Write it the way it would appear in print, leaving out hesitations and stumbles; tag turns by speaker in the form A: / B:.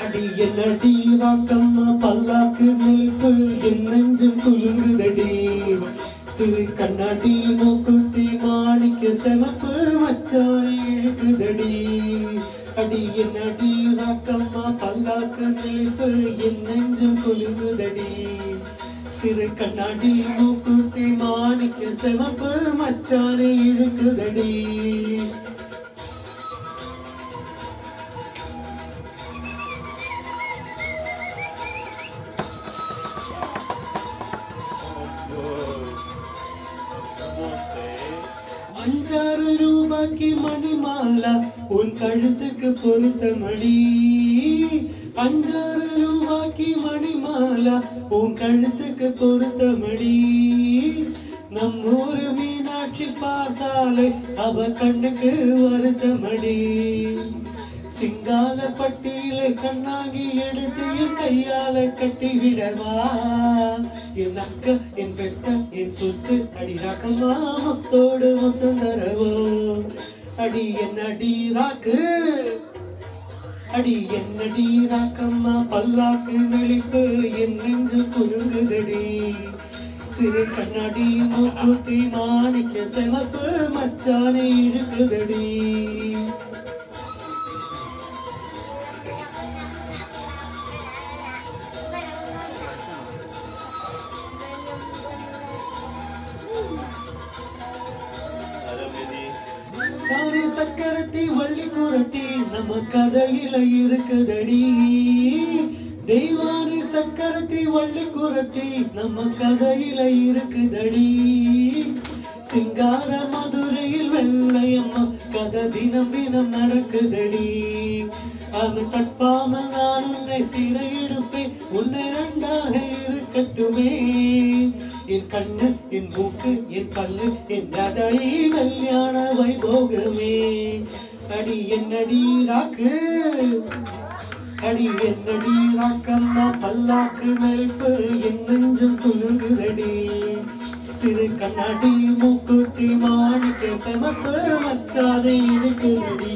A: அடி என்னடி ராக்கம்மா பல்லாக்கு நெளிப்பு என் நெஞ்சம் குலுங்குதடி சிறு கண்ணாடி மூக்குத்தி மாணிக்க செமப்பு மச்சானை இழுக்குதடி அடி என்னடி ராக்கம்மா பல்லாக்கு நெளிப்பு என் நெஞ்சம் குலுங்குதடி சிறு கண்ணாடி மூக்குத்தி மாணிக்க செமப்பு மச்சானை இழுக்குதடி அஞ்சாறு ரூபாய்க்கு மணிமாலா உன் கழுத்துக்கு பொருத்தமடி அஞ்சாறு ரூபாய்க்கு மணிமாலா உன் கழுத்துக்கு பொருத்தமடி நம்மூரு மீனாட்சி பார்த்தாலே அவ கண்ணுக்கு வருத்தமடி சிங்கால பட்டியில கண்ணாங்கி எடுத்து என் கையால கட்டி விடவா என் அக்க என் பெத்த என் சொத்து அடி ராக்கம்மா முத்தோடு முத்தம் தரவோ அடி என்னடி ராக்கு அடி என்னடி ராக்கம்மா பல்லாக்கு நெளிப்பு என் நெஞ்சு குலுங்குதடி சிறு கண்ணாடி மூக்குத்தி மாணிக்க செமப்பு மச்சானை இழுக்குதடி சக்கரத்தி வள்ளி குரத்தி நம்ம கதையில இருக்குதடி தெய்வானி சக்கரத்தி வள்ளி குரத்தி நம்ம கதையில இருக்குதடி சிங்கார மதுரையில் வெள்ளையம்மா கதை தினம் தினம் நடக்குதடி அவன் தப்பாமல் நான் உன்னை சிறை எடுப்பேன் உன்னை ரெண்டாக இருக்கட்டுமே என் கண்ணு என் மூக்கு என் பல்லு என் ராஜாயி கல்யாண வைபோகமே அடி என்னடி ராக்கு அடி என்னடி ராக்கம்மா பல்லாக்கு நெளிப்பு என் நெஞ்சம் குலுங்குதடி சிறு கண்ணாடி மூக்குத்தி மாணிக்க செமப்பு மச்சானை இருக்குதடி